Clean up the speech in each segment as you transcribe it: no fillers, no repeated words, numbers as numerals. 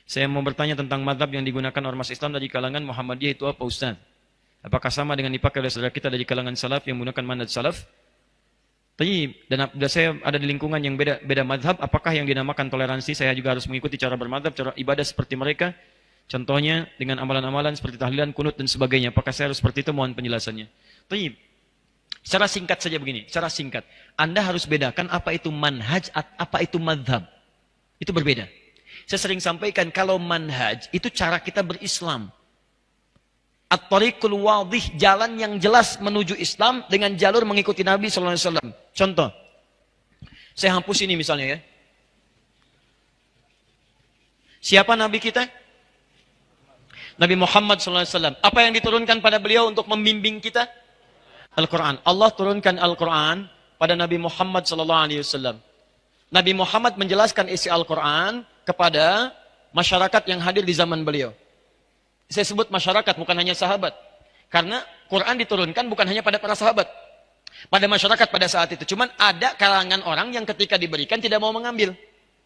Saya mau bertanya tentang madhab yang digunakan ormas Islam dari kalangan Muhammadiyah itu apa Ustaz? Apakah sama dengan dipakai oleh saudara kita dari kalangan salaf yang menggunakan manhaj salaf? Dan saya ada di lingkungan yang beda madhab, apakah yang dinamakan toleransi saya juga harus mengikuti cara bermadhab, cara ibadah seperti mereka? Contohnya dengan amalan-amalan seperti tahlilan, kunut dan sebagainya. Apakah saya harus seperti itu? Mohon penjelasannya. Secara singkat saja begini, secara singkat. Anda harus bedakan apa itu manhaj, apa itu madhab. Itu berbeda. Saya sering sampaikan kalau manhaj itu cara kita berislam. At-tariqul wadih, jalan yang jelas menuju Islam dengan jalur mengikuti Nabi SAW. Contoh, saya hapus ini misalnya ya. Siapa Nabi kita? Nabi Muhammad SAW. Apa yang diturunkan pada beliau untuk membimbing kita? Al-Quran. Allah turunkan Al-Quran pada Nabi Muhammad SAW. Nabi Muhammad menjelaskan isi Al-Quran kepada masyarakat yang hadir di zaman beliau. Saya sebut masyarakat, bukan hanya sahabat. Karena Quran diturunkan bukan hanya pada para sahabat. Pada masyarakat pada saat itu. Cuman ada kalangan orang yang ketika diberikan tidak mau mengambil.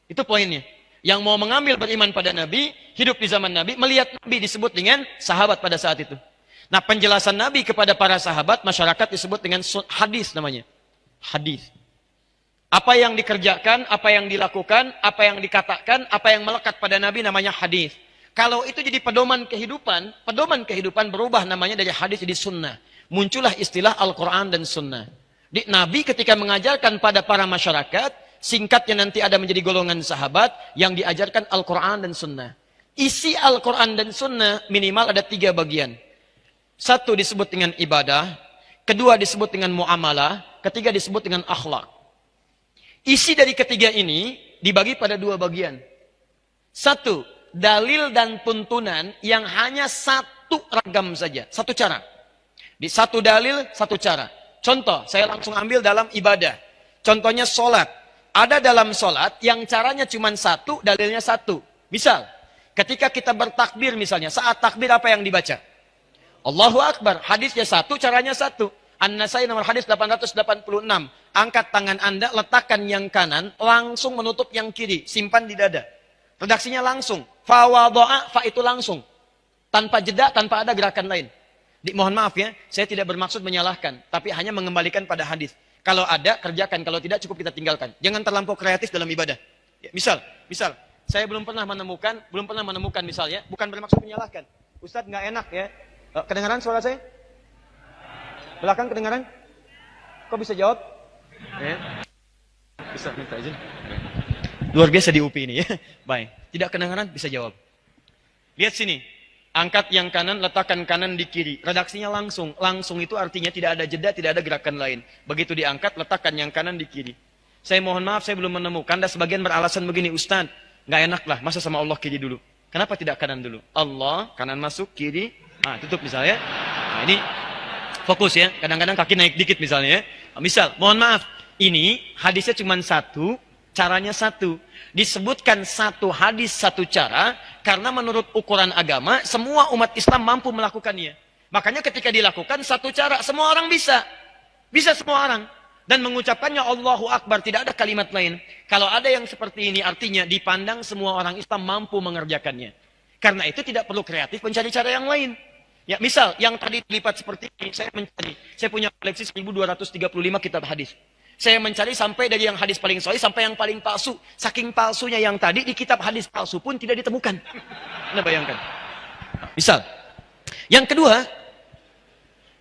Itu poinnya. Yang mau mengambil beriman pada Nabi, hidup di zaman Nabi, melihat Nabi disebut dengan sahabat pada saat itu. Nah, penjelasan Nabi kepada para sahabat, masyarakat disebut dengan hadis namanya. Hadis. Apa yang dikerjakan, apa yang dilakukan, apa yang dikatakan, apa yang melekat pada Nabi namanya hadis. Kalau itu jadi pedoman kehidupan berubah namanya dari hadis jadi sunnah. Muncullah istilah Al-Quran dan sunnah. Nabi ketika mengajarkan pada para masyarakat, singkatnya nanti ada menjadi golongan sahabat yang diajarkan Al-Quran dan sunnah. Isi Al-Quran dan sunnah minimal ada 3 bagian. 1 disebut dengan ibadah, 2 disebut dengan muamalah, 3 disebut dengan akhlak. Isi dari ketiga ini dibagi pada 2 bagian. 1, dalil dan tuntunan yang hanya 1 ragam saja, 1 cara. Di 1 dalil, 1 cara. Contoh, saya langsung ambil dalam ibadah. Contohnya sholat. Ada dalam sholat yang caranya cuma 1, dalilnya 1. Misal, ketika kita bertakbir misalnya, saat takbir apa yang dibaca? Allahu Akbar. Hadisnya 1, caranya 1. An-Nasai nomor hadis 886. Angkat tangan Anda, letakkan yang kanan, langsung menutup yang kiri. Simpan di dada. Redaksinya langsung. Fa wado'a, fa itu langsung. Tanpa jeda, tanpa ada gerakan lain. Mohon maaf ya, saya tidak bermaksud menyalahkan. Tapi hanya mengembalikan pada hadis. Kalau ada, kerjakan. Kalau tidak, cukup kita tinggalkan. Jangan terlampau kreatif dalam ibadah. Ya, misal, saya belum pernah menemukan misalnya, bukan bermaksud menyalahkan. Ustadz nggak enak ya. Kedengaran suara saya? Belakang kedengaran? Kok bisa jawab? Ya. Bisa minta izin. Luar biasa di UPI ini ya. Baik. Tidak kedengaran bisa jawab. Lihat sini. Angkat yang kanan, letakkan kanan di kiri. Redaksinya langsung. Langsung itu artinya tidak ada jeda, tidak ada gerakan lain. Begitu diangkat, letakkan yang kanan di kiri. Saya mohon maaf, saya belum menemukan. Dan sebagian beralasan begini, Ustaz, nggak enak lah. Masa sama Allah kiri dulu? Kenapa tidak kanan dulu? Allah, kanan masuk, kiri. Nah, tutup misalnya. Nah, ini fokus ya. Kadang-kadang kaki naik dikit misalnya ya. Misal, mohon maaf. Ini hadisnya cuma 1, caranya 1. Disebutkan 1 hadis 1 cara karena menurut ukuran agama semua umat Islam mampu melakukannya. Makanya ketika dilakukan 1 cara semua orang bisa semua orang dan mengucapkannya Allahu Akbar, tidak ada kalimat lain. Kalau ada yang seperti ini artinya dipandang semua orang Islam mampu mengerjakannya. Karena itu tidak perlu kreatif mencari cara yang lain. Ya, misal yang tadi dilipat seperti ini saya punya koleksi 1235 kitab hadis. Saya mencari sampai dari yang hadis paling sahih sampai yang paling palsu. Saking palsunya yang tadi di kitab hadis palsu pun tidak ditemukan. Anda bayangkan. Misal, yang kedua,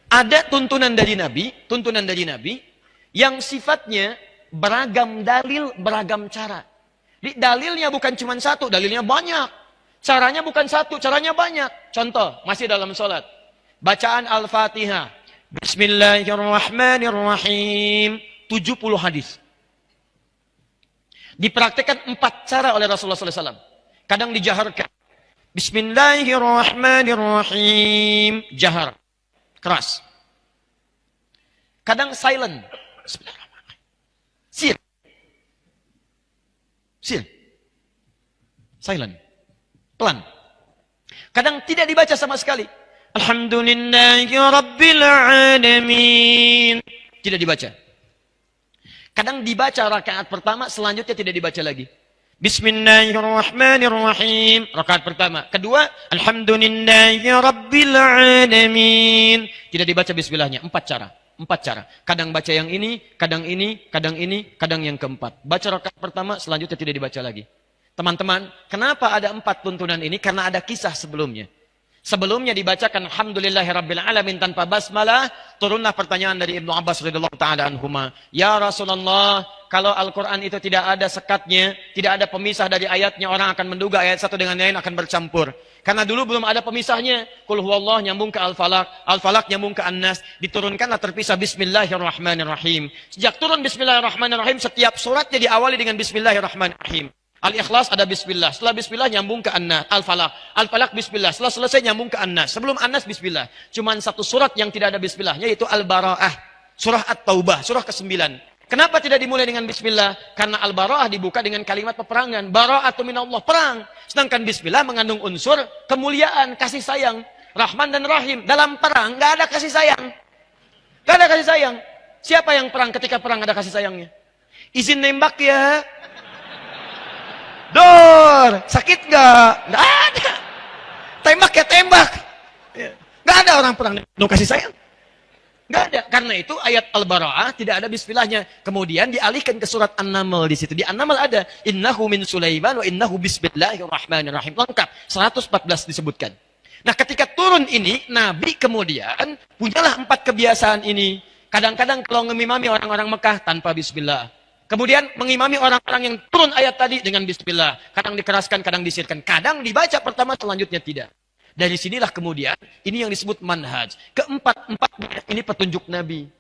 ada tuntunan dari Nabi yang sifatnya beragam dalil, beragam cara. Dalilnya bukan cuma 1, dalilnya banyak. Caranya bukan 1, caranya banyak. Contoh, masih dalam sholat. Bacaan Al-Fatihah. Bismillahirrahmanirrahim. 70 hadis. Dipraktikkan 4 cara oleh Rasulullah SAW. Kadang dijaharkan. Bismillahirrahmanirrahim. Jahar. Keras. Kadang silent. Bismillahirrahmanirrahim. Sil. Silent. Pelan. Kadang tidak dibaca sama sekali. Alhamdulillahi Rabbil Alamin. Tidak dibaca. Kadang dibaca rakaat pertama, selanjutnya tidak dibaca lagi. Bismillahirrahmanirrahim. Rakaat pertama. Kedua, Alhamdulillahirrabbilalamin. Tidak dibaca bismillahnya. 4 cara. 4 cara. Kadang baca yang ini, kadang ini, kadang ini, kadang yang keempat. Baca rakaat pertama, selanjutnya tidak dibaca lagi. Teman-teman, kenapa ada 4 tuntunan ini? Karena ada kisah sebelumnya. Sebelumnya dibacakan Alhamdulillahirrabbilalamin tanpa basmalah, turunlah pertanyaan dari Ibnu Abbas radhiyallahu taala anhuma. Ya Rasulullah, kalau Al-Quran itu tidak ada sekatnya, tidak ada pemisah dari ayatnya, orang akan menduga ayat satu dengan lain akan bercampur. Karena dulu belum ada pemisahnya. Qul huwallah nyambung ke Al-Falaq, Al-Falaq nyambung ke An-Nas, diturunkanlah terpisah Bismillahirrahmanirrahim. Sejak turun Bismillahirrahmanirrahim, setiap suratnya diawali dengan Bismillahirrahmanirrahim. Al-Ikhlas ada Bismillah. Setelah Bismillah nyambung ke An-Nas. Al-Falaq. Al-Falaq Bismillah. Setelah selesai nyambung ke An-Nas. Sebelum An-Nas Bismillah. Cuman satu surat yang tidak ada Bismillah, yaitu Al-Bara'ah. Surah At-Taubah. Surah ke-9. Kenapa tidak dimulai dengan Bismillah? Karena Al-Bara'ah dibuka dengan kalimat peperangan. Bara'atu minallah. Perang. Sedangkan Bismillah mengandung unsur kemuliaan, kasih sayang. Rahman dan Rahim. Dalam perang nggak ada kasih sayang. Nggak ada kasih sayang. Siapa yang perang ketika perang ada kasih sayangnya? Izin nembak ya. Dor, sakit nggak? Nggak ada. Tembak ya tembak. Nggak ada orang perang no kasih sayang. Nggak ada. Karena itu ayat Al-Bara'ah tidak ada bismillahnya. Kemudian dialihkan ke surat An-Naml di situ. Di An-Naml ada innahu min Sulaiman wa innahu bismillahirrahmanirrahim. Lengkap. 114 disebutkan. Nah, ketika turun ini, Nabi kemudian punyalah 4 kebiasaan ini. Kadang-kadang kalau ngimami orang-orang Mekah tanpa bismillah. Kemudian mengimami orang-orang yang turun ayat tadi dengan bismillah. Kadang dikeraskan, kadang disirkan. Kadang dibaca pertama, selanjutnya tidak. Dari sinilah kemudian, ini yang disebut manhaj. Keempat-empatnya ini petunjuk Nabi.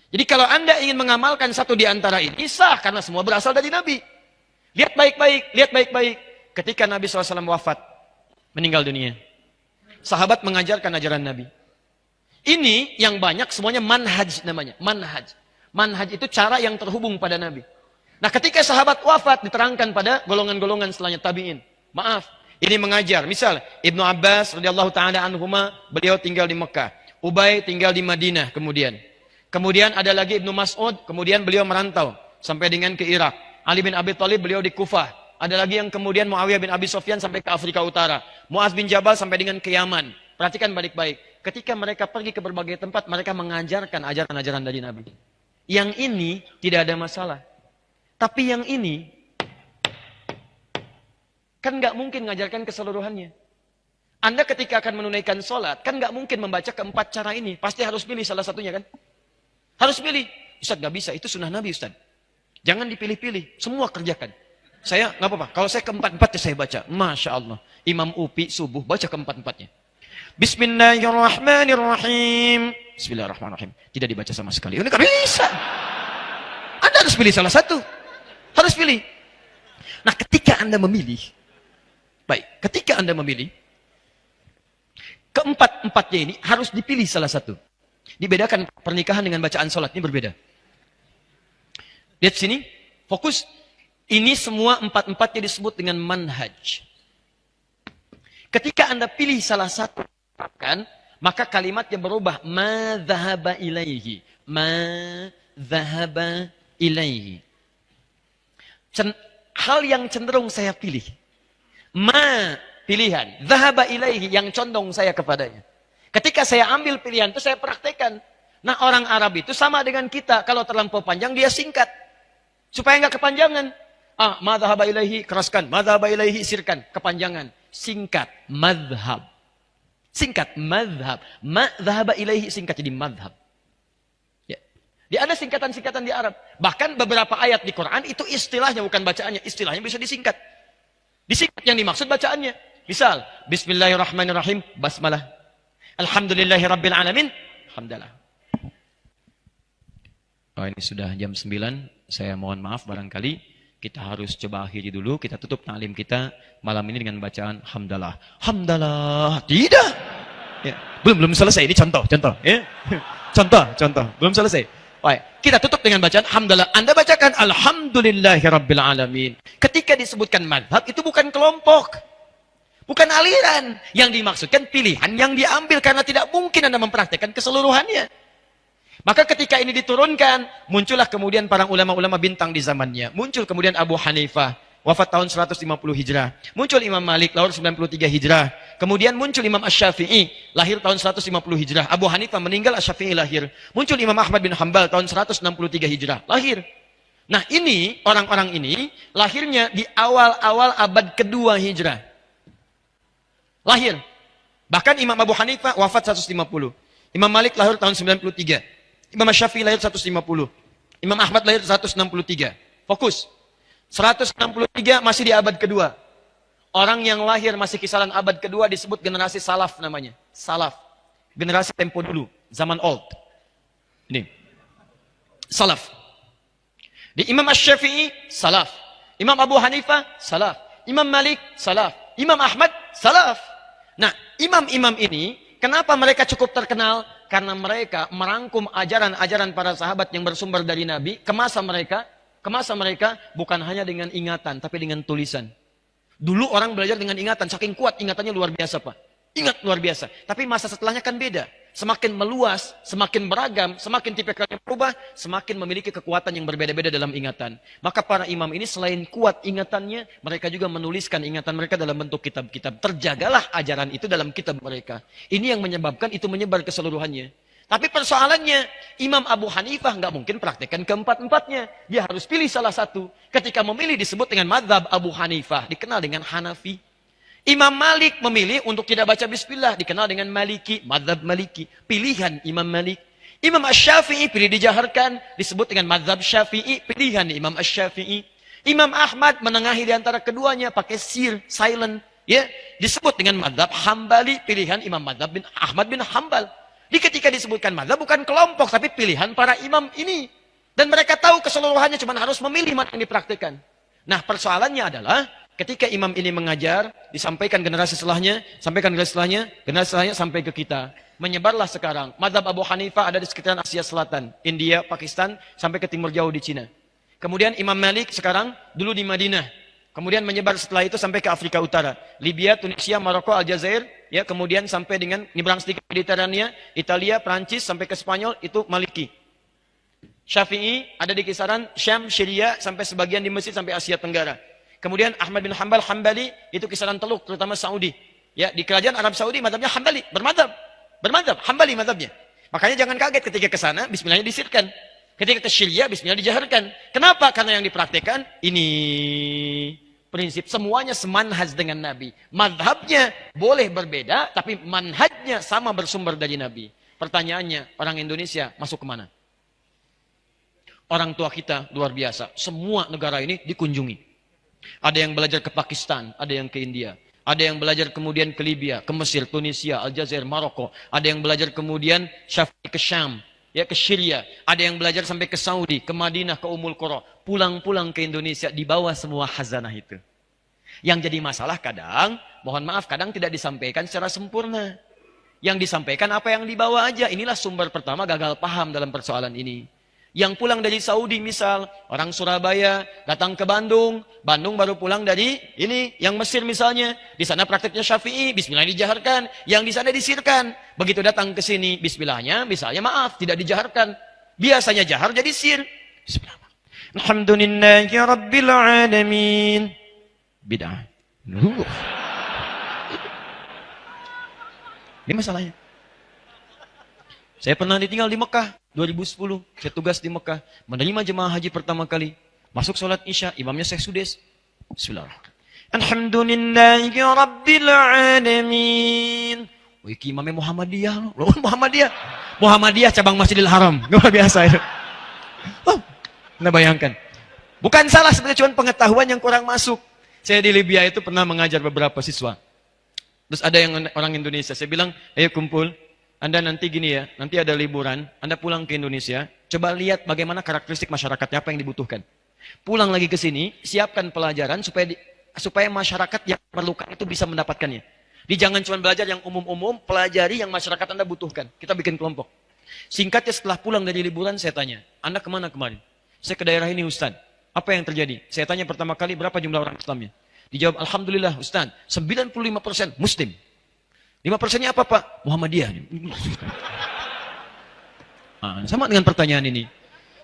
Jadi kalau Anda ingin mengamalkan satu di antara ini, sah. Karena semua berasal dari Nabi. Lihat baik-baik, lihat baik-baik. Ketika Nabi SAW wafat, meninggal dunia. Sahabat mengajarkan ajaran Nabi. Ini yang banyak semuanya manhaj namanya. Manhaj. Manhaj itu cara yang terhubung pada Nabi. Nah, ketika sahabat wafat diterangkan pada golongan-golongan setelahnya tabi'in. Maaf, ini mengajar. Misal Ibnu Abbas radhiyallahu taala anhuma, beliau tinggal di Mekah. Ubay tinggal di Madinah kemudian. Kemudian ada lagi Ibnu Mas'ud, kemudian beliau merantau sampai dengan ke Irak. Ali bin Abi Thalib beliau di Kufah. Ada lagi yang kemudian Muawiyah bin Abi Sufyan sampai ke Afrika Utara. Muaz bin Jabal sampai dengan ke Yaman. Perhatikan baik-baik. Ketika mereka pergi ke berbagai tempat, mereka mengajarkan ajaran-ajaran dari Nabi. Yang ini tidak ada masalah. Tapi yang ini, kan nggak mungkin mengajarkan keseluruhannya. Anda ketika akan menunaikan sholat, kan nggak mungkin membaca keempat cara ini. Pasti harus pilih salah satunya kan? Harus pilih. Ustaz nggak bisa, itu sunnah Nabi Ustaz. Jangan dipilih-pilih, semua kerjakan. Saya nggak apa-apa, kalau saya keempat-empatnya saya baca. Masya Allah. Imam Upi subuh, baca keempat-empatnya. Bismillahirrahmanirrahim. Bismillahirrahmanirrahim. Tidak dibaca sama sekali. Ini nggak bisa. Anda harus pilih salah satu. Harus pilih. Nah, ketika Anda memilih, baik, ketika Anda memilih, keempat-empatnya ini harus dipilih salah satu. Dibedakan pernikahan dengan bacaan sholat, ini berbeda. Lihat sini, fokus. Ini semua empat-empatnya disebut dengan manhaj. Ketika Anda pilih salah satu, kan, maka kalimatnya berubah. Ma dhahaba ilaihi. Ma dhahaba ilaihi. Hal yang cenderung saya pilih. Ma, pilihan. Dhahaba ilaihi, yang condong saya kepadanya. Ketika saya ambil pilihan itu saya praktekkan. Nah, orang Arab itu sama dengan kita. Kalau terlampau panjang dia singkat. Supaya nggak kepanjangan. Ma dhahaba ilaihi, keraskan. Ma dhahaba ilaihi, sirkan. Kepanjangan. Singkat. Madhab. Singkat. Madhab. Ma dhahaba ilaihi, singkat jadi madhab. Dia ada singkatan-singkatan di Arab. Bahkan beberapa ayat di Quran itu istilahnya bukan bacaannya. Istilahnya bisa disingkat. Disingkat yang dimaksud bacaannya. Misal, Bismillahirrahmanirrahim, basmalah. Alhamdulillahirrabbilalamin, alhamdulillah. Oh, ini sudah jam 9. Saya mohon maaf barangkali kita harus coba akhiri dulu. Kita tutup ta'lim kita malam ini dengan bacaan hamdalah. Hamdalah. Tidak. Ya. Belum selesai. Ini contoh. Ya. Contoh. Belum selesai. Baik, kita tutup dengan bacaan hamdalah. Anda bacakan alhamdulillahirabbil. Ketika disebutkan madhab, itu bukan kelompok. Bukan aliran. Yang dimaksudkan pilihan yang diambil. Karena tidak mungkin Anda mempraktekkan keseluruhannya. Maka ketika ini diturunkan, muncullah kemudian para ulama-ulama bintang di zamannya. Muncul kemudian Abu Hanifah. wafat tahun 150 Hijrah. Muncul Imam Malik, lahir 93 Hijrah. Kemudian muncul Imam Asy-Syafi'i, lahir tahun 150 Hijrah. Abu Hanifah meninggal, Asy-Syafi'i lahir. Muncul Imam Ahmad bin Hanbal tahun 163 Hijrah, lahir. Nah ini, orang-orang ini, lahirnya di awal-awal abad kedua Hijrah. Lahir. Bahkan Imam Abu Hanifah wafat 150. Imam Malik lahir tahun 93. Imam Asy-Syafi'i lahir 150. Imam Ahmad lahir 163. Fokus. 163 masih di abad kedua. Orang yang lahir masih kisaran abad kedua disebut generasi salaf namanya. Salaf. Generasi tempo dulu. Zaman old. Ini. Salaf. Di Imam Asy-Syafi'i, salaf. Imam Abu Hanifah, salaf. Imam Malik, salaf. Imam Ahmad, salaf. Nah, imam-imam ini, kenapa mereka cukup terkenal? Karena mereka merangkum ajaran-ajaran para sahabat yang bersumber dari Nabi, ke masa mereka bukan hanya dengan ingatan, tapi dengan tulisan. Dulu orang belajar dengan ingatan, saking kuat ingatannya luar biasa Pak. Ingat luar biasa. Tapi masa setelahnya kan beda. Semakin meluas, semakin beragam, semakin tipikalnya berubah, semakin memiliki kekuatan yang berbeda-beda dalam ingatan. Maka para imam ini selain kuat ingatannya, mereka juga menuliskan ingatan mereka dalam bentuk kitab-kitab. Terjagalah ajaran itu dalam kitab mereka. Ini yang menyebabkan itu menyebar keseluruhannya. Tapi persoalannya, Imam Abu Hanifah nggak mungkin praktekkan keempat-empatnya. Dia harus pilih salah satu. Ketika memilih disebut dengan mazhab Abu Hanifah, dikenal dengan Hanafi. Imam Malik memilih untuk tidak baca bismillah, dikenal dengan Maliki, mazhab Maliki, pilihan Imam Malik. Imam Asy-Syafi'i pilih dijaharkan, disebut dengan mazhab Syafi'i, pilihan Imam Asy-Syafi'i. Imam Ahmad menengahi di antara keduanya, pakai sir, silent, ya, disebut dengan mazhab Hambali, pilihan Imam mazhab bin Ahmad bin Hambal. Di ketika disebutkan mazhab bukan kelompok, tapi pilihan para imam ini. Dan mereka tahu keseluruhannya, cuma harus memilih mana yang dipraktikkan. Nah, persoalannya adalah ketika imam ini mengajar, disampaikan generasi setelahnya, generasi setelahnya sampai ke kita. Menyebarlah sekarang. Mazhab Abu Hanifah ada di sekitaran Asia Selatan, India, Pakistan, sampai ke timur jauh di Cina. Kemudian Imam Malik sekarang dulu di Madinah. Kemudian menyebar setelah itu sampai ke Afrika Utara. Libya, Tunisia, Maroko, Aljazair, ya, kemudian sampai dengan nyebrang sedikit Mediterania, Italia, Prancis, sampai ke Spanyol, itu Maliki. Syafi'i ada di kisaran Syam, Syria, sampai sebagian di Mesir, sampai Asia Tenggara. Kemudian Ahmad bin Hanbal, Hambali, itu kisaran Teluk, terutama Saudi. Ya, di kerajaan Arab Saudi, mazhabnya Hambali, bermadhab, Hambali mazhabnya. Makanya jangan kaget ketika ke sana, bismillahnya disirkan. Ketika ke Syria, bismillah dijaharkan. Kenapa? Karena yang dipraktekkan, ini prinsip. Semuanya semanhaj dengan Nabi. Madhabnya boleh berbeda, tapi manhajnya sama bersumber dari Nabi. Pertanyaannya, orang Indonesia masuk kemana? Orang tua kita luar biasa. Semua negara ini dikunjungi. Ada yang belajar ke Pakistan, ada yang ke India. Ada yang belajar kemudian ke Libya, ke Mesir, Tunisia, Aljazair, Maroko. Ada yang belajar kemudian Syafi'i ke Syam, ya, ke Syria. Ada yang belajar sampai ke Saudi, ke Madinah, ke Ummul Qura. Pulang-pulang ke Indonesia, dibawa semua khazanah itu. Yang jadi masalah kadang, mohon maaf, kadang tidak disampaikan secara sempurna. Yang disampaikan apa yang dibawa aja. Inilah sumber pertama gagal paham dalam persoalan ini. Yang pulang dari Saudi misal, orang Surabaya datang ke Bandung, Bandung baru pulang dari ini, yang Mesir misalnya, di sana prakteknya Syafi'i, bismillah dijaharkan, yang di sana disirkan. Begitu datang ke sini, bismillahnya, misalnya maaf, tidak dijaharkan. Biasanya jahar jadi sir. Bismillah. Alhamdulillahi Rabbil Alamin. Bid'ah. Ini masalahnya. Saya pernah ditinggal di Mekah, 2010. Saya tugas di Mekah, menerima jemaah haji pertama kali. Masuk sholat isya, imamnya Syekh Sudes. Bismillahirrahmanirrahim. Alhamdulillahi Rabbil Alamin. Wih, imamnya Muhammadiyah. Loh, Muhammadiyah cabang Masjidil Haram. Luar biasa itu. Oh, Anda bayangkan. Bukan salah, sebenarnya cuma pengetahuan yang kurang masuk. Saya di Libya itu pernah mengajar beberapa siswa. Terus ada yang orang Indonesia. Saya bilang, ayo kumpul. Anda nanti gini ya, nanti ada liburan, Anda pulang ke Indonesia, coba lihat bagaimana karakteristik masyarakatnya, apa yang dibutuhkan. Pulang lagi ke sini, siapkan pelajaran supaya masyarakat yang perlukan itu bisa mendapatkannya. Jangan cuma belajar yang umum-umum, pelajari yang masyarakat Anda butuhkan. Kita bikin kelompok. Singkatnya setelah pulang dari liburan, saya tanya, Anda kemana kemarin? Saya ke daerah ini Ustaz. Apa yang terjadi? Saya tanya pertama kali, berapa jumlah orang Islamnya? Dijawab, Alhamdulillah Ustaz, 95% Muslim. 5%-nya apa Pak? Muhammadiyah. Nah, sama dengan pertanyaan ini.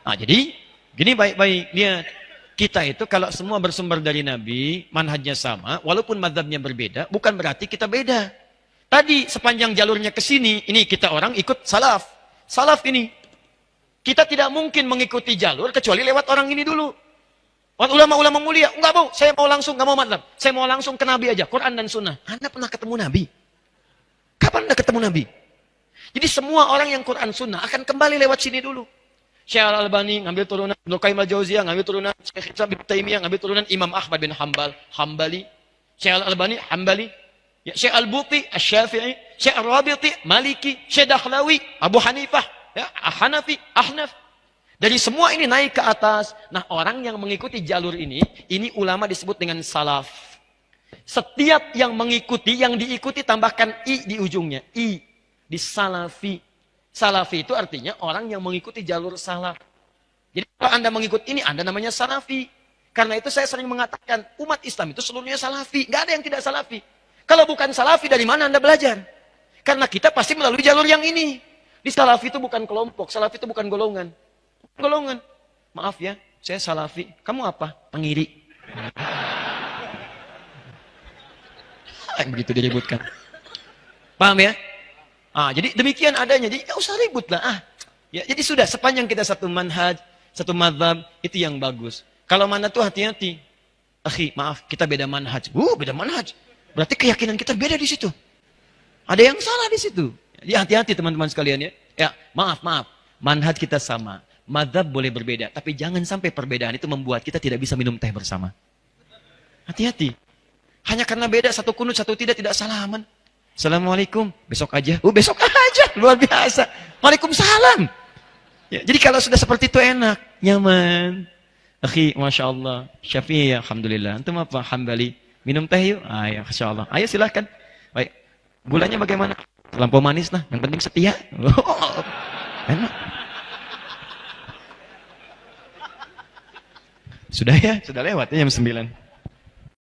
Nah, jadi, gini baik-baik, lihat. kita itu kalau semua bersumber dari Nabi, manhajnya sama, walaupun mazhabnya berbeda, bukan berarti kita beda. Tadi sepanjang jalurnya ke sini, ini kita orang ikut salaf. Salaf ini. Kita tidak mungkin mengikuti jalur kecuali lewat orang ini dulu. Ulama-ulama mulia, enggak mau, saya mau langsung, enggak mau mazhab. Saya mau langsung ke Nabi aja, Quran dan Sunnah. Anda pernah ketemu Nabi? Kapan Anda ketemu Nabi? Jadi semua orang yang Quran Sunnah akan kembali lewat sini dulu. Syekh Al-Albani ngambil turunan Ibnu Qayyim Al-Jauziyah, ngambil turunan Syekh Ibnu Taimiyah, ngambil turunan Imam Ahmad bin Hanbal, Hambali. Syekh Al-Albani, Hambali. Ya, Syekh Al-Buti, Asy-Syafi'i, Syekh Ar-Rabiti, Maliki, Syekh Dakhlawi, Abu Hanifah, ya, Hanafi, Ahnaf. Dari semua ini naik ke atas. Nah, orang yang mengikuti jalur ini ulama disebut dengan salaf. Setiap yang mengikuti, yang diikuti tambahkan i di ujungnya, i di salafi. Salafi itu artinya orang yang mengikuti jalur salaf. Jadi kalau Anda mengikut ini, Anda namanya salafi. Karena itu saya sering mengatakan, umat Islam itu seluruhnya salafi. Nggak ada yang tidak salafi. Kalau bukan salafi, dari mana Anda belajar? Karena kita pasti melalui jalur yang ini. Di salafi itu bukan kelompok, salafi itu bukan golongan. Golongan. Maaf ya, saya salafi. Kamu apa? Pengiri. Begitu diributkan. Paham ya? Jadi demikian adanya. Jadi nggak usah ribut lah. Ya, jadi sudah sepanjang kita satu manhaj, satu mazhab, itu yang bagus. Kalau mana tuh hati-hati. Akhi, maaf, kita beda manhaj. Beda manhaj. Berarti keyakinan kita beda di situ. Ada yang salah di situ. Jadi hati-hati teman-teman sekalian ya. Ya, maaf. Manhaj kita sama. Mazhab boleh berbeda, tapi jangan sampai perbedaan itu membuat kita tidak bisa minum teh bersama. Hati-hati. Hanya karena beda satu kunut, satu tidak salaman. Assalamualaikum, besok aja. Besok aja, luar biasa. Waalaikumsalam. Ya, jadi kalau sudah seperti itu enak, nyaman. Akhi, Masya Allah. Syafi'i, Alhamdulillah. Antum apa? Hambali. Minum teh yuk? Ya, Masya Allah. Ayo silahkan. Baik. Gulanya bagaimana? Terlampau manis lah. Yang penting setia. Enak. Sudah ya? Sudah lewat ya jam 9.